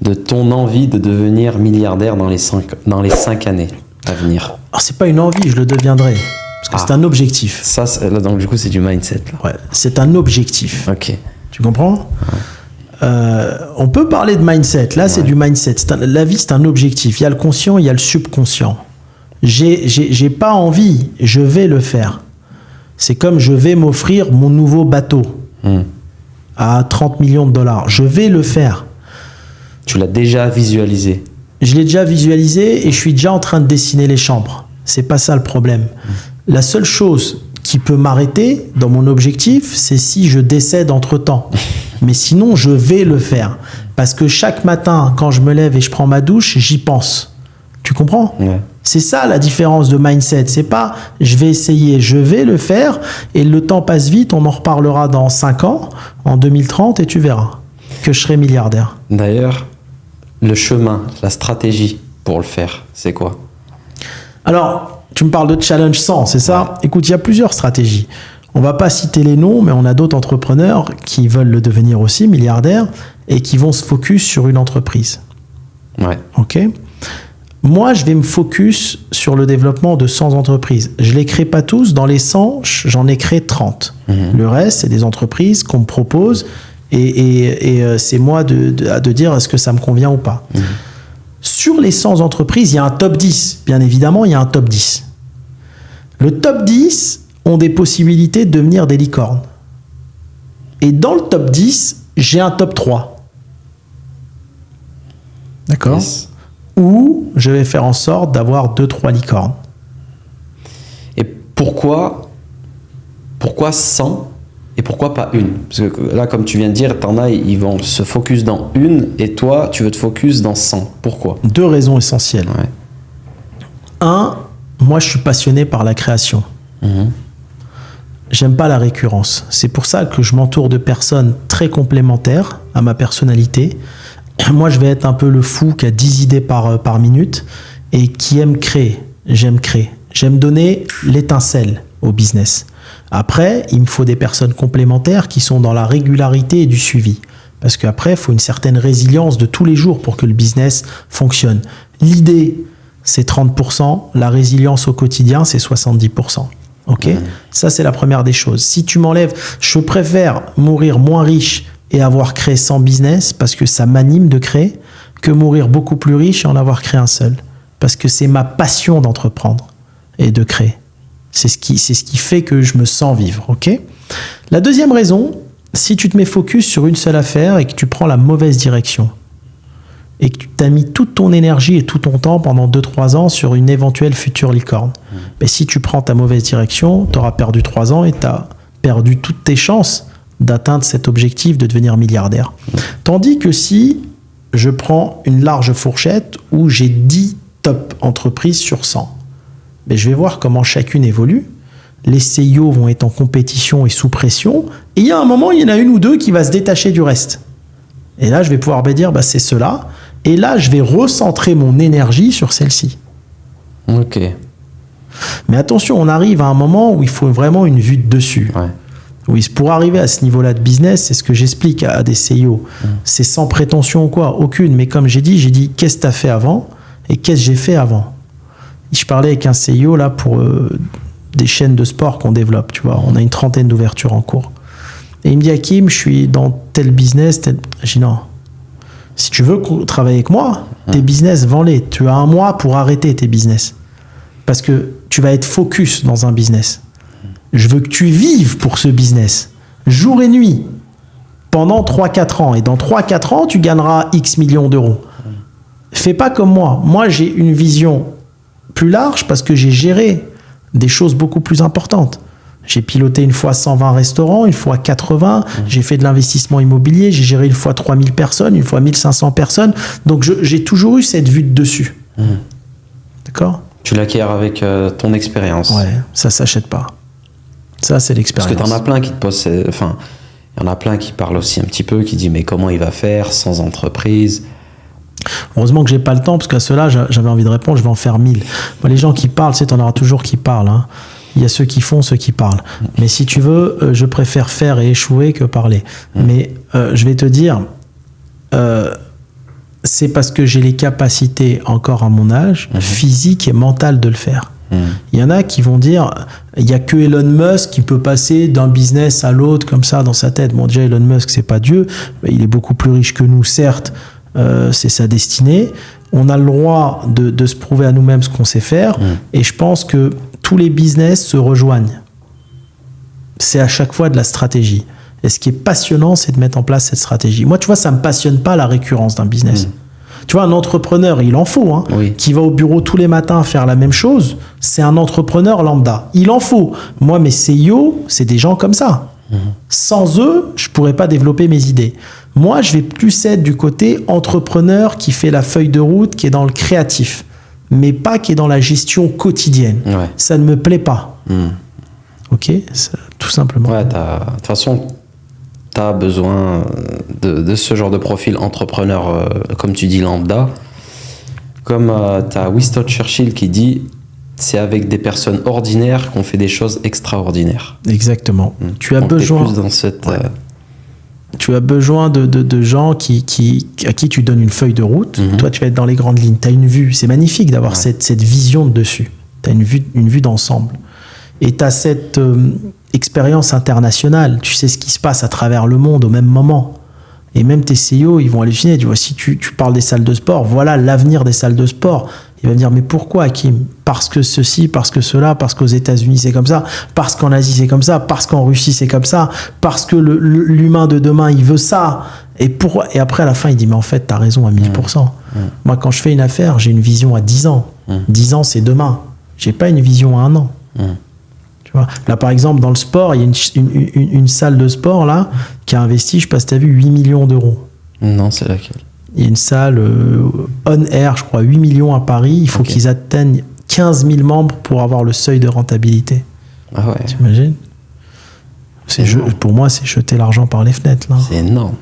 de ton envie de devenir milliardaire dans les 5 années à venir? Alors, c'est pas une envie, je le deviendrai. Parce que c'est un objectif. Ça, là, donc du coup, c'est du mindset. Là. Ouais, c'est un objectif. Ok. Tu comprends? On peut parler de mindset. Là, c'est du mindset. La vie, c'est un objectif. Il y a le conscient, il y a le subconscient. J'ai pas envie, je vais le faire. C'est comme je vais m'offrir mon nouveau bateau à 30 millions de dollars. Je vais le faire. Tu l'as déjà visualisé? Je l'ai déjà visualisé et je suis déjà en train de dessiner les chambres. C'est pas ça le problème. La seule chose qui peut m'arrêter dans mon objectif, c'est si je décède entre-temps. Mais sinon, je vais le faire. Parce que chaque matin, quand je me lève et je prends ma douche, j'y pense. Tu comprends? Ouais. C'est ça la différence de mindset. C'est pas je vais essayer, je vais le faire et le temps passe vite. On en reparlera dans 5 ans, en 2030 et tu verras que je serai milliardaire. D'ailleurs, le chemin, la stratégie pour le faire, c'est quoi? Alors, tu me parles de challenge 100, c'est ça? Écoute, il y a plusieurs stratégies. On va pas citer les noms, mais on a d'autres entrepreneurs qui veulent le devenir aussi, milliardaires, et qui vont se focus sur une entreprise. Ouais. Ok? Moi, je vais me focus sur le développement de 100 entreprises. Je les crée pas tous. Dans les 100, j'en ai créé 30. Le reste, c'est des entreprises qu'on me propose et c'est moi de dire est-ce que ça me convient ou pas. Sur les 100 entreprises, il y a un top 10. Bien évidemment, il y a un top 10. Le top 10 ont des possibilités de devenir des licornes. Et dans le top 10, j'ai un top 3. D'accord? Yes. Où je vais faire en sorte d'avoir 2-3 licornes. Et pourquoi 100 et pourquoi pas une? Parce que là, comme tu viens de dire, t'en as, ils vont se focus dans une et toi, tu veux te focus dans 100. Pourquoi? 2 raisons essentielles. Ouais. 1, moi je suis passionné par la création. J'aime pas la récurrence. C'est pour ça que je m'entoure de personnes très complémentaires à ma personnalité. Moi, je vais être un peu le fou qui a 10 idées par minute et qui aime créer. J'aime créer. J'aime donner l'étincelle au business. Après, il me faut des personnes complémentaires qui sont dans la régularité et du suivi. Parce qu'après, il faut une certaine résilience de tous les jours pour que le business fonctionne. L'idée, c'est 30%. La résilience au quotidien, c'est 70%. Ok ? Ça, c'est la première des choses. Si tu m'enlèves, je préfère mourir moins riche et avoir créé 100 business parce que ça m'anime de créer que mourir beaucoup plus riche et en avoir créé un seul. Parce que c'est ma passion d'entreprendre et de créer. C'est ce qui fait que je me sens vivre. Ok ? La deuxième raison, si tu te mets focus sur une seule affaire et que tu prends la mauvaise direction et que tu t'as mis toute ton énergie et tout ton temps pendant 2-3 ans sur une éventuelle future licorne, mais si tu prends ta mauvaise direction, tu auras perdu 3 ans et tu as perdu toutes tes chances d'atteindre cet objectif de devenir milliardaire. Tandis que si je prends une large fourchette où j'ai 10 top entreprises sur 100, mais je vais voir comment chacune évolue. Les CIO vont être en compétition et sous pression. Et il y a un moment, il y en a une ou deux qui va se détacher du reste. Et là, je vais pouvoir me dire, bah, c'est cela. Et là, je vais recentrer mon énergie sur celle-ci. Ok. Mais attention, on arrive à un moment où il faut vraiment une vue de dessus. Ouais. Oui, pour arriver à ce niveau-là de business, c'est ce que j'explique à des CIO. C'est sans prétention ou quoi, aucune. Mais comme j'ai dit, qu'est-ce que tu as fait avant et qu'est-ce que j'ai fait avant. Je parlais avec un CIO là pour des chaînes de sport qu'on développe, tu vois. On a une 30aine d'ouvertures en cours. Et il me dit, Hakim, je suis dans tel business, tel... J'ai dit non. Si tu veux travailler avec moi, tes business, vends-les. Tu as 1 mois pour arrêter tes business. Parce que tu vas être focus dans un business. Je veux que tu vives pour ce business, jour et nuit, pendant 3-4 ans. Et dans 3-4 ans, tu gagneras X millions d'euros. Fais pas comme moi. Moi, j'ai une vision plus large parce que j'ai géré des choses beaucoup plus importantes. J'ai piloté une fois 120 restaurants, une fois 80. J'ai fait de l'investissement immobilier. J'ai géré une fois 3000 personnes, une fois 1500 personnes. Donc, j'ai toujours eu cette vue de dessus. D'accord ? Tu l'acquiers avec ton expérience. Ouais, ça s'achète pas. Ça, c'est l'expérience. Parce que t'en as plein qui te posent... Enfin, il y en a plein qui parlent aussi un petit peu, qui disent mais comment il va faire sans entreprise ? Heureusement que j'ai pas le temps, parce qu'à ceux-là, j'avais envie de répondre, je vais en faire 1000. Moi, les gens qui parlent, tu sais, t'en auras toujours qui parlent. Hein. Il y a ceux qui font, ceux qui parlent. Mais si tu veux, je préfère faire et échouer que parler. Mais je vais te dire, c'est parce que j'ai les capacités, encore à mon âge, physiques et mentales de le faire. Il y en a qui vont dire, il n'y a que Elon Musk qui peut passer d'un business à l'autre comme ça dans sa tête. Bon, déjà, Elon Musk, c'est pas Dieu. Il est beaucoup plus riche que nous, certes. C'est sa destinée. On a le droit de se prouver à nous-mêmes ce qu'on sait faire. Et je pense que tous les business se rejoignent. C'est à chaque fois de la stratégie. Et ce qui est passionnant, c'est de mettre en place cette stratégie. Moi, tu vois, ça ne me passionne pas la récurrence d'un business. Tu vois, un entrepreneur, il en faut, hein, qui va au bureau tous les matins faire la même chose. C'est un entrepreneur lambda. Il en faut. Moi, mes CEO, c'est des gens comme ça. Sans eux, je ne pourrais pas développer mes idées. Moi, je vais plus être du côté entrepreneur qui fait la feuille de route, qui est dans le créatif, mais pas qui est dans la gestion quotidienne. Ouais. Ça ne me plaît pas. Ok, tout simplement. Ouais, de toute façon, tu as besoin de ce genre de profil entrepreneur, comme tu dis, lambda. Comme tu as Winston Churchill qui dit, c'est avec des personnes ordinaires qu'on fait des choses extraordinaires. Exactement. Tu as besoin... Plus dans cette... Tu as besoin de gens à qui tu donnes une feuille de route. Toi, tu vas être dans les grandes lignes. Tu as une vue. C'est magnifique d'avoir cette vision de dessus. Tu as une vue d'ensemble. Et tu as cette expérience internationale. Tu sais ce qui se passe à travers le monde au même moment. Et même tes CEO, ils vont halluciner. Tu vois, si tu parles des salles de sport, voilà l'avenir des salles de sport. Il va me dire, mais pourquoi, Hakim? Parce que ceci, parce que cela, parce qu'aux États-Unis c'est comme ça, parce qu'en Asie c'est comme ça, parce qu'en Russie c'est comme ça, parce que l'humain de demain il veut ça. Et après à la fin il dit, mais en fait t'as raison à 1000%. Moi quand je fais une affaire, j'ai une vision à 10 ans. 10 ans c'est demain. J'ai pas une vision à 1 an. Tu vois, là par exemple dans le sport, il y a une salle de sport là qui a investi, je sais pas si t'as vu, 8 millions d'euros. Non, c'est laquelle? Il y a une salle on air, je crois, 8 millions à Paris. Il faut qu'ils atteignent 15 000 membres pour avoir le seuil de rentabilité. Ah ouais. T'imagines? Pour moi, c'est jeter l'argent par les fenêtres. Là. C'est énorme.